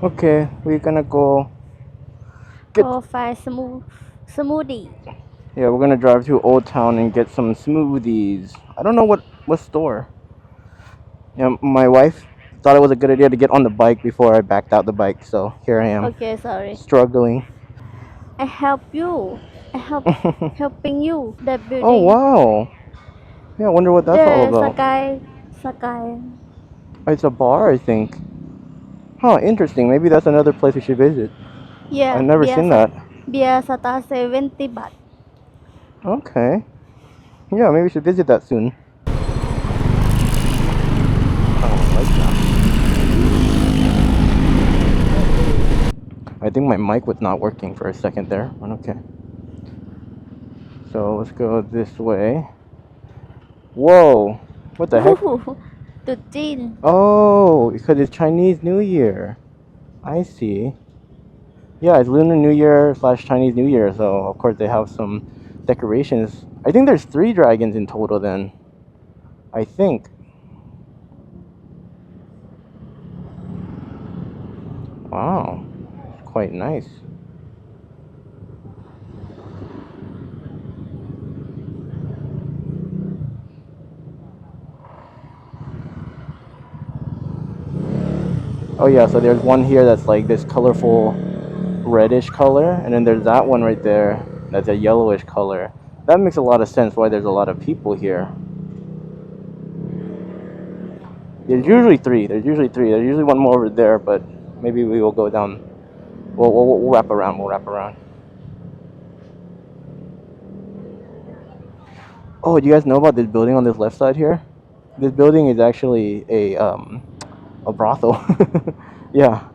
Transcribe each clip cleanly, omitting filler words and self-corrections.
Okay, we're gonna go get. Go find smoothie. Yeah, we're gonna drive to Old Town and get some smoothies. I don't know what store. Yeah, my wife thought it was a good idea to get on the bike before I backed out the bike, so here I am, Okay, sorry. struggling. I help you. I helping you. That Oh building. wow. Yeah, I wonder what that's all The about. sky. It's a bar, I think. Huh, interesting. Maybe that's another place we should visit. I've Yeah, never seen that. biasa 70 baht. Okay. Yeah, maybe we should visit that soon. Oh, I like that. I think my mic was not working for a second there, but okay. So let's go this way. Whoa! What the heck? Ooh, to Jin. Oh, because it's Chinese New Year. I see. Yeah, it's Lunar New Year slash Chinese New Year, so of course they have some decorations. I think there's 3 dragons in total then. I think. Wow. Quite nice. Oh yeah, so there's one here that's like this colorful reddish color, and then there's that one right there that's a yellowish color. That makes a lot of sense why there's a lot of people here. There's usually 3. There's usually 3. There's usually one more over there, but maybe we will go down. We'll wrap around. We'll wrap around. Oh, do you guys know about this building on this left side here? This building is actually a brothel. Yeah,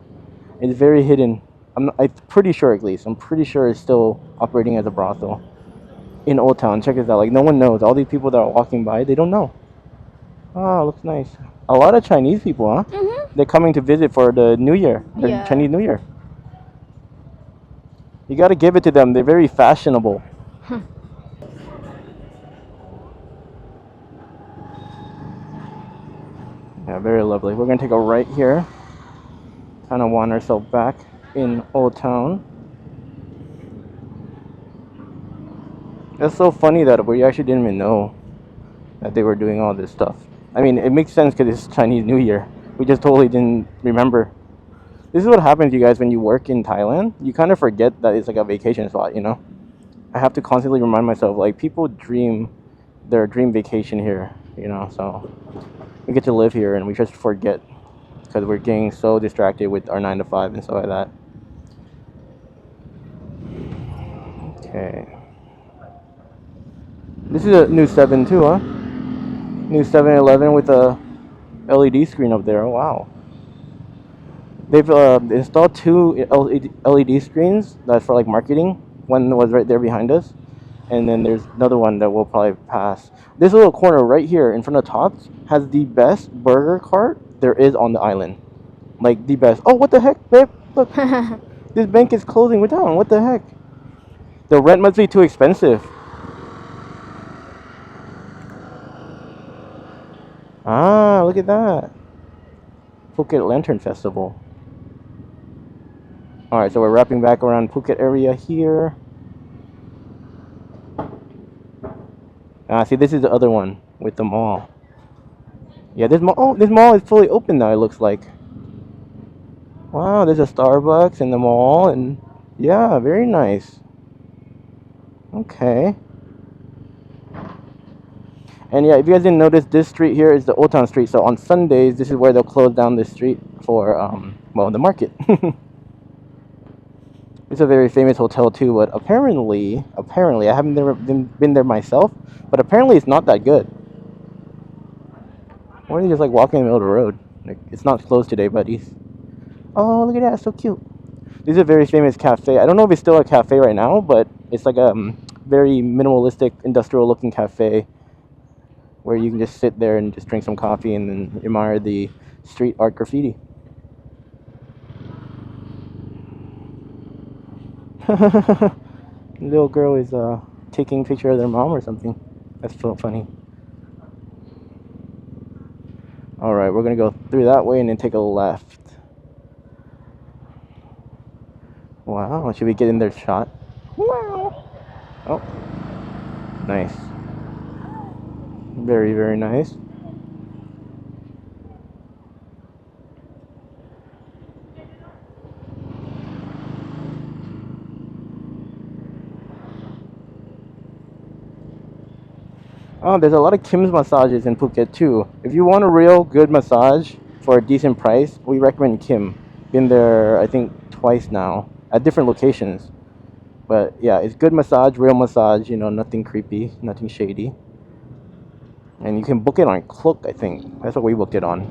it's very hidden. I'm pretty sure at least. I'm pretty sure it's still operating as a brothel in Old Town. Check this out. Like no one knows. All these people that are walking by, they don't know. Oh, looks nice. A lot of Chinese people, huh? They're coming to visit for the New Year, the Yeah. Chinese New Year. You got to give it to them. They're very fashionable. Yeah, very lovely. We're gonna take a right here. Kind of want ourselves back in Old Town. It's so funny that we actually didn't even know that they were doing all this stuff. I mean, it makes sense because it's Chinese New Year. We just totally didn't remember. This is what happens, you guys, when you work in Thailand. You kind of forget that it's like a vacation spot, you know? I have to constantly remind myself, like, people dream their dream vacation here, you know? So we get to live here and we just forget because we're getting so distracted with our 9 to 5 and stuff like that. Okay. This is a new 7 too, huh? New 7-Eleven with a LED screen up there. Oh, wow. They've installed 2 LED screens that's for like marketing. One was right there behind us, and then there's another one that we'll probably pass. This little corner right here in front of Tots has the best burger cart there is on the island. Like the best. Oh, what the heck, babe? Look, this bank is closing. We're down. What the heck? The rent must be too expensive. Ah, look at that. Phuket Lantern Festival. Alright, so we're wrapping back around Phuket area here. See, this is the other one with the mall. Yeah, this mall is fully open now, it looks like. Wow, there's a Starbucks in the mall, and yeah, very nice. Okay. And yeah, if you guys didn't notice, this street here is the Old Town Street. So on Sundays, this is where they'll close down this street for, well, the market. It's a very famous hotel too, but apparently, I haven't never been there myself, but apparently it's not that good. Why are you just like walking in the middle of the road? Like, it's not closed today, buddies. Oh, look at that, it's so cute. This is a very famous cafe. I don't know if it's still a cafe right now, but it's like a very minimalistic, industrial-looking cafe where you can just sit there and just drink some coffee and then admire the street art graffiti. Little girl is taking a picture of their mom or something. That's so funny. Alright, we're gonna go through that way and then take a left. Wow, should we get in their shot? Wow. Oh, nice. Very, very nice. Oh, there's a lot of Kim's massages in Phuket too. If you want a real good massage for a decent price, we recommend Kim. Been there, I think, twice now at different locations. But yeah, it's good massage, real massage, you know, nothing creepy, nothing shady. And you can book it on Klook, I think. That's what we booked it on.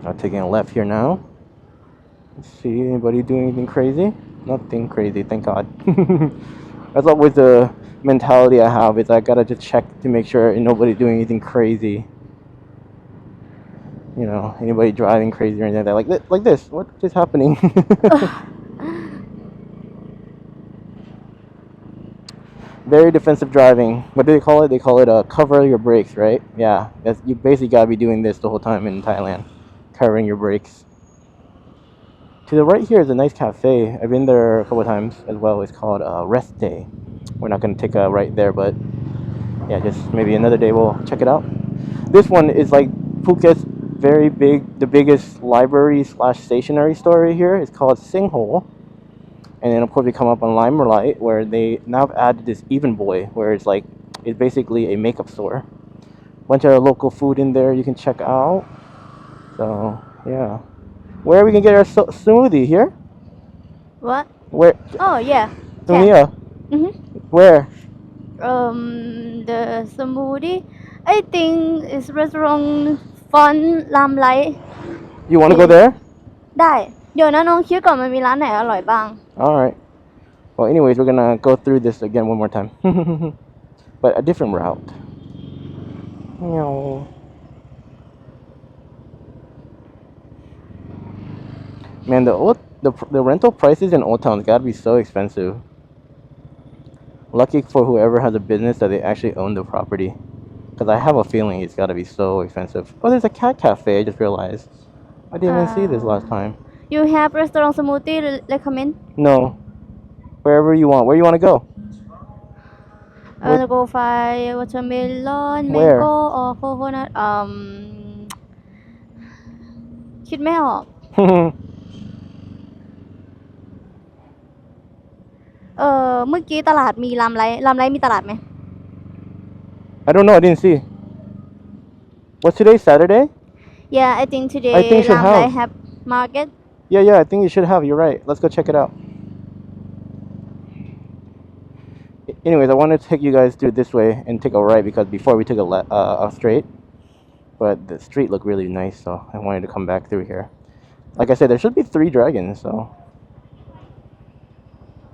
I'm taking a left here now. Let's see, anybody doing anything crazy? Nothing crazy, thank God. That's always the mentality I have, is I gotta just check to make sure nobody doing anything crazy. You know, anybody driving crazy or anything like that. Like this. What is happening? Very defensive driving. What do they call it? They call it cover your brakes, right? Yeah, that's, you basically gotta be doing this the whole time in Thailand, covering your brakes. To the right here is a nice cafe. I've been there a couple of times as well. It's called Rest Day. We're not gonna take a right there, but yeah, just maybe another day we'll check it out. This one is like Phuket's very big, the biggest library slash stationery store right here. It's called Singhole. And then of course we come up on Limerlight, where they now have added this Even Boy, where it's like, it's basically a makeup store. Bunch of local food in there you can check out. So yeah, where we can get our smoothie here? What? Where? Oh yeah. Sunia? Mm-hmm. Where? The smoothie, I think is restaurant Fun Lam Light. You want to go there? ได้เดี๋ยวนะน้องคิดก่อนมันมีร้านไหนอร่อยบ้าง All right. Well, anyways, we're gonna go through this again one more time, but a different route. Meow. Man, the rental prices in Old Town gotta be so expensive. Lucky for whoever has a business that they actually own the property, because I have a feeling it's gotta be so expensive. Oh, there's a cat cafe. I just realized. I didn't even see this last time. You have restaurant smoothie recommend? No. Wherever you want. Where you want to go? I want to go find watermelon, Where? mango, or coconut. คิดไม่ออกเมื่อกี้ตลาดมีลำไรมีตลาดไหม I don't know. I didn't see. What's today? Saturday? Yeah, I think today I think should Lam Lai have. have market. Yeah. I think you should have. You're right. Let's go check it out. Anyways, I wanted to take you guys through this way and take a right, because before we took a straight, but the street looked really nice, so I wanted to come back through here. Like I said, there should be 3 dragons, so.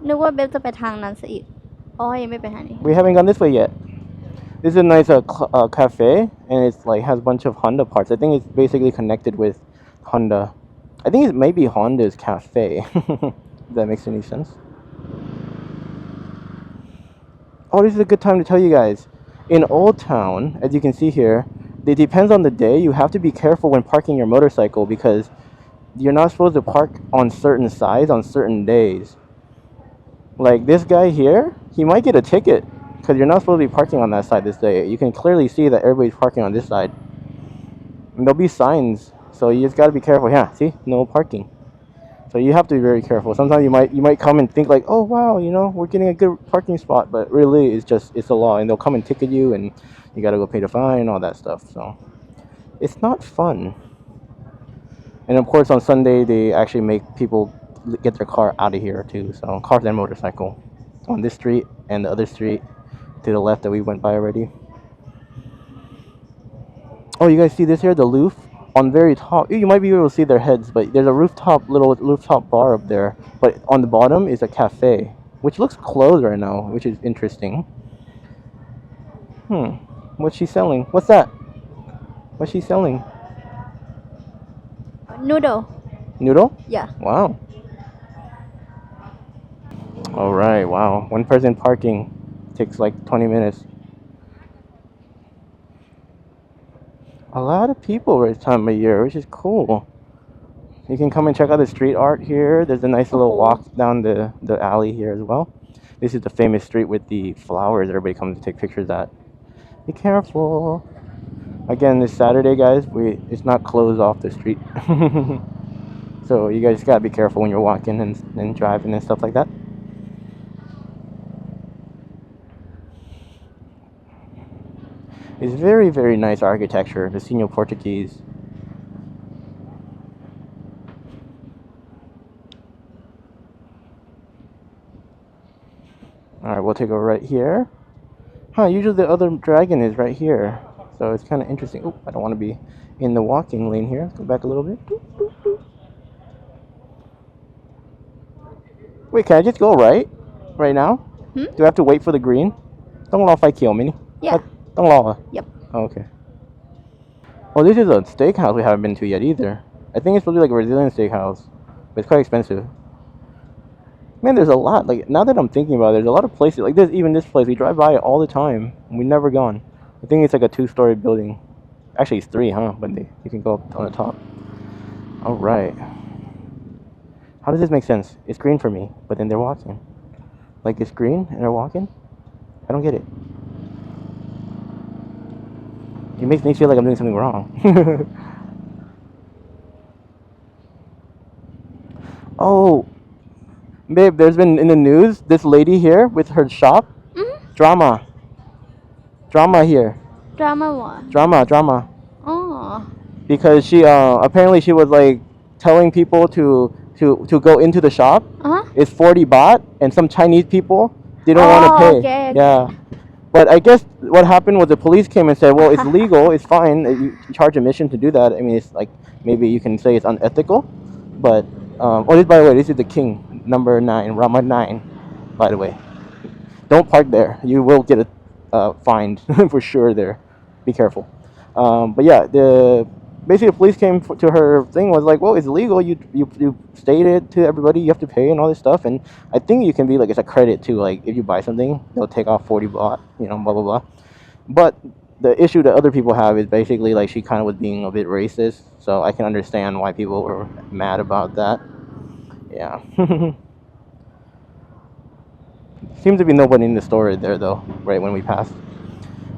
นึกว่าเบลจะไปทางนั้นซะอีกอ๋อยังไม่ไปทางนี้ We haven't gone this way yet. This is a nice cafe, and it's like has a bunch of Honda parts. I think it's basically connected with Honda. I think it may be Honda's cafe. If that makes any sense. Oh, this is a good time to tell you guys. In Old Town, as you can see here, it depends on the day. You have to be careful when parking your motorcycle, because you're not supposed to park on certain sides on certain days. Like this guy here, he might get a ticket because you're not supposed to be parking on that side this day. You can clearly see that everybody's parking on this side. And there'll be signs, so you just gotta be careful. Yeah, see, no parking. So you have to be very careful. Sometimes you might come and think like, oh wow, you know, we're getting a good parking spot, but really it's a law, and they'll come and ticket you, and you gotta go pay the fine and all that stuff. So it's not fun. And of course on Sunday they actually make people get their car out of here too. So cars and motorcycle on this street and the other street to the left that we went by already. Oh, you guys see this here? The roof on very top. You might be able to see their heads, but there's a little rooftop bar up there. But on the bottom is a cafe, which looks closed right now, which is interesting. What's she selling? What's that? What's she selling? Noodle. Noodle? Yeah. Wow. All right. Wow. One person parking takes like 20 minutes. A lot of people this time of year, which is cool. You can come and check out the street art here. There's a nice little Oh. walk down the alley here as well. This is the famous street with the flowers everybody comes to take pictures at. Be careful. Again, this Saturday, guys, it's not closed off the street. So you guys gotta be careful when you're walking and driving and stuff like that. It's very, very nice architecture, the Sino Portuguese. Alright, we'll take a right here. Huh, usually the other dragon is right here. So it's kind of interesting. Oh, I don't want to be in the walking lane here. Let's go back a little bit. Wait, can I just go right? Right now? Hmm? Do I have to wait for the green? Don't ride ไฟเขียว mini. Yeah. ต้องรอ Yep. Oh, okay. Oh, this is a steakhouse we haven't been to yet either. I think it's supposed to be like a Brazilian steakhouse, but it's quite expensive. Man, there's a lot. Like, now that I'm thinking about it, there's a lot of places like this. Even this place, we drive by it all the time, and we've never gone. I think it's like a 2-story building. Actually, it's 3, huh? But you can go up on the top. All right. How does this make sense? It's green for me, but then they're walking. Like, it's green and they're walking? I don't get it. It makes me feel like I'm doing something wrong. Oh, babe, there's been in the news this lady here with her shop. Drama here. Drama what? Drama. Oh. Because she apparently she was like telling people to go into the shop. Uh-huh. It's 40 baht, and some Chinese people they don't want to pay. Okay. Yeah. But I guess what happened was the police came and said, well, it's legal, it's fine, you charge admission to do that. I mean, it's like, maybe you can say it's unethical, but, this, by the way, this is the king, number 9, Rama 9, by the way. Don't park there, you will get fined for sure there, be careful. But yeah, basically the police came to her thing, was like, well, it's illegal, you stated to everybody you have to pay and all this stuff, and I think you can be like, it's a credit too, like if you buy something they'll take off 40 baht, blah blah blah. But the issue that other people have is basically like she kind of was being a bit racist, so I can understand why people were mad about that. Yeah. Seems to be nobody in the store there though, right when we passed.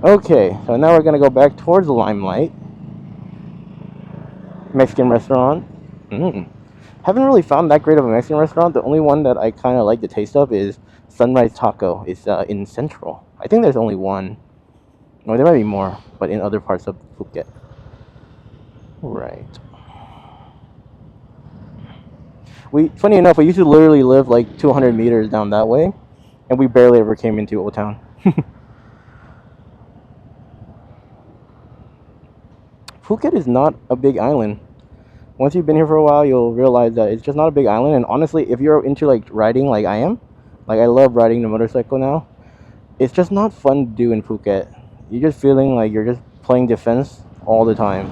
Okay, so now we're gonna go back towards the Limelight Mexican restaurant. Haven't really found that great of a Mexican restaurant. The only one that I kind of like the taste of is Sunrise Taco. It's in Central. I think there's only one. Or there might be more, but in other parts of Phuket. Right. Funny enough, we used to literally live like 200 meters down that way, and we barely ever came into Old Town. Phuket is not a big island. Once you've been here for a while, you'll realize that it's just not a big island. And honestly, if you're into like riding like I am, like I love riding the motorcycle now, it's just not fun to do in Phuket. You're just feeling like you're just playing defense all the time.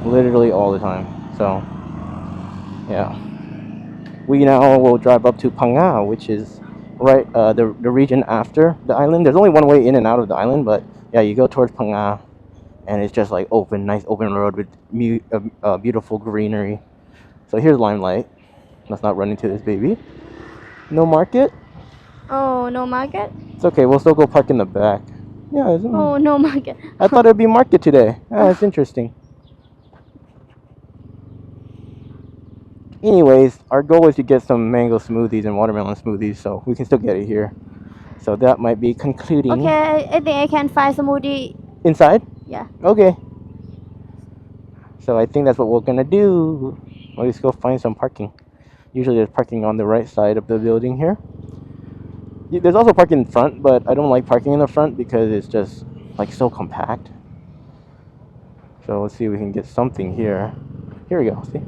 Literally all the time. So, yeah. We now will drive up to Phang, which is right the region after the island. There's only one way in and out of the island, but yeah, you go towards Phang, and it's just like nice open road with beautiful greenery. So here's Limelight. Let's not run into this baby. No market? Oh, no market? It's okay, we'll still go park in the back. Yeah. Oh, no market. I thought it'd be market today. It's interesting. Anyways, our goal is to get some mango smoothies and watermelon smoothies, so we can still get it here. So that might be concluding. Okay, I think I can find smoothie. Inside? Yeah. Okay. So I think that's what we're gonna do. Let's go find some parking. Usually there's parking on the right side of the building here. There's also parking in front, but I don't like parking in the front because it's just like so compact. So let's see if we can get something here. Here we go, see?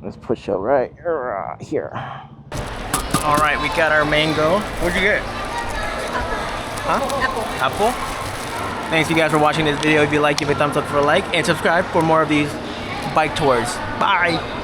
Let's push up right here. All right, we got our mango. What'd you get? Apple. Thanks you guys for watching this video. If you like, give it a thumbs up for a like and subscribe for more of these bike tours. Bye.